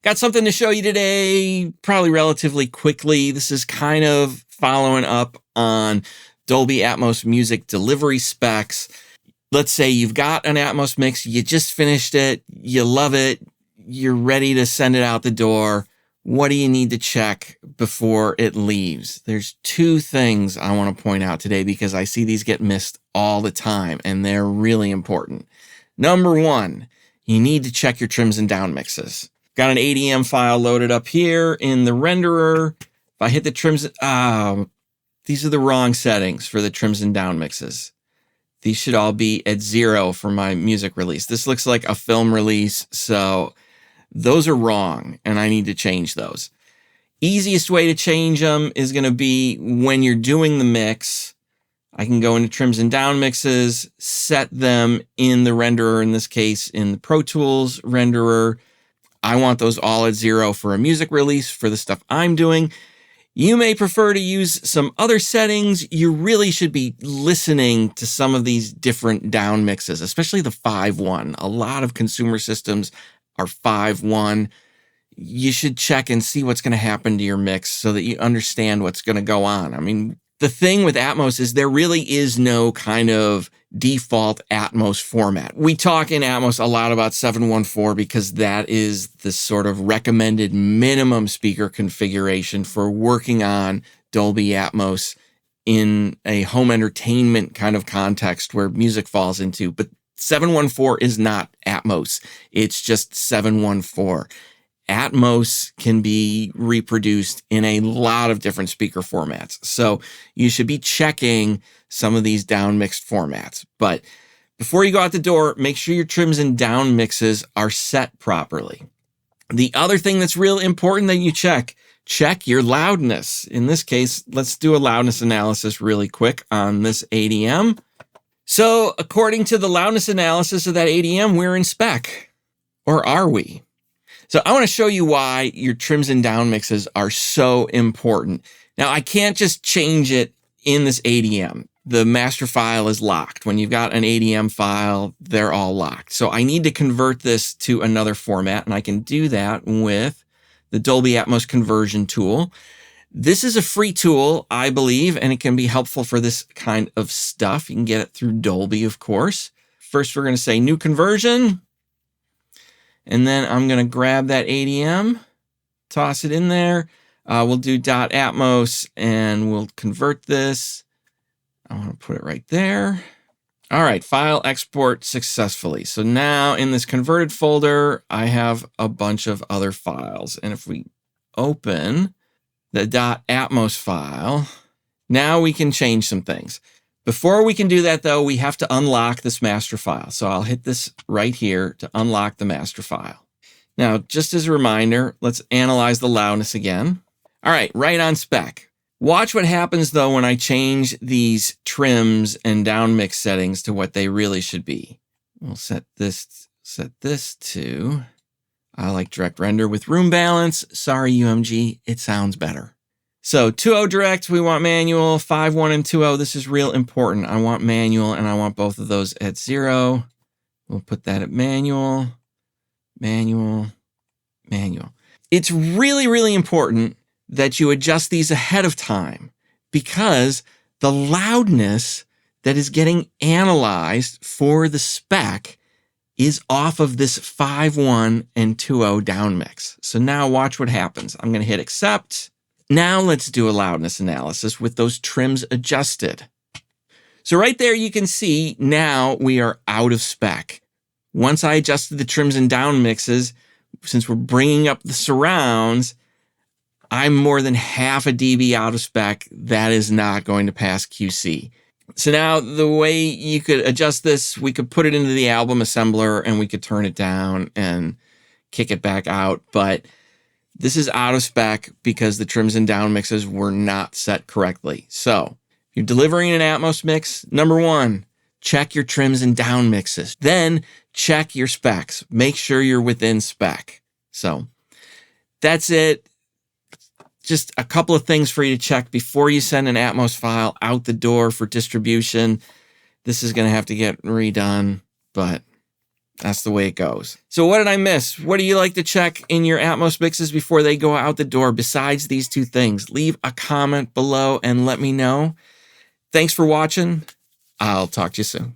Got something to show you today, probably relatively quickly. This is kind of following up on Dolby Atmos music delivery specs. Let's say you've got an Atmos mix, you just finished it, you love it, you're ready to send it out the door. What do you need to check before it leaves? There's two things I want to point out today because I see these get missed all the time and they're really important. Number one, you need to check your trims and down mixes. Got an ADM file loaded up here in the renderer. If I hit the trims, these are the wrong settings for the trims and down mixes. These should all be at 0 for my music release. This looks like a film release, so those are wrong, and I need to change those. Easiest way to change them is going to be when you're doing the mix. I can go into trims and down mixes, set them in the renderer, in this case, in the Pro Tools renderer. I want those all at 0 for a music release for the stuff I'm doing. You may prefer to use some other settings. You really should be listening to some of these different down mixes, especially the 5.1. A lot of consumer systems are 5.1. You should check and see what's going to happen to your mix so that you understand what's going to go on. I mean, the thing with Atmos is there really is no kind of default Atmos format. We talk in Atmos a lot about 714 because that is the sort of recommended minimum speaker configuration for working on Dolby Atmos in a home entertainment kind of context where music falls into. But 714 is not Atmos. It's just 714. Atmos can be reproduced in a lot of different speaker formats. So you should be checking some of these down mixed formats. But before you go out the door, make sure your trims and down mixes are set properly. The other thing that's real important that you check your loudness. In this case, let's do a loudness analysis really quick on this ADM. So according to the loudness analysis of that ADM, we're in spec. Or are we? So I want to show you why your trims and down mixes are so important. Now, I can't just change it in this ADM. The master file is locked. When you've got an ADM file, they're all locked. So I need to convert this to another format, and I can do that with the Dolby Atmos conversion tool. This is a free tool, I believe, and it can be helpful for this kind of stuff. You can get it through Dolby, of course. First, we're going to say new conversion. And then I'm going to grab that ADM, toss it in there. We'll do .atmos and we'll convert this. I want to put it right there. All right, file export successfully. So now in this converted folder, I have a bunch of other files. And if we open the .atmos file, now we can change some things. Before we can do that, though, we have to unlock this master file. So I'll hit this right here to unlock the master file. Now, just as a reminder, let's analyze the loudness again. All right, right on spec. Watch what happens, though, when I change these trims and down mix settings to what they really should be. We'll set this to, I like direct render with room balance. Sorry, UMG, it sounds better. So 2.0 direct, we want manual. 5.1 and 2.0, this is real important. I want manual and I want both of those at 0. We'll put that at manual, manual, manual. It's really, really important that you adjust these ahead of time because the loudness that is getting analyzed for the spec is off of this 5.1 and 2.0 down mix. So now watch what happens. I'm going to hit accept. Now let's do a loudness analysis with those trims adjusted. So right there you can see now we are out of spec. Once I adjusted the trims and down mixes, since we're bringing up the surrounds, I'm more than half a dB out of spec. That is not going to pass QC. So now the way you could adjust this, we could put it into the album assembler and we could turn it down and kick it back out. But this is out of spec because the trims and down mixes were not set correctly. So if you're delivering an Atmos mix, number one, check your trims and down mixes. Then check your specs. Make sure you're within spec. So that's it. Just a couple of things for you to check before you send an Atmos file out the door for distribution. This is going to have to get redone, but That's the way it goes. So what did I miss? What do you like to check in your Atmos mixes before they go out the door besides these two things? Leave a comment below and let me know. Thanks for watching. I'll talk to you soon.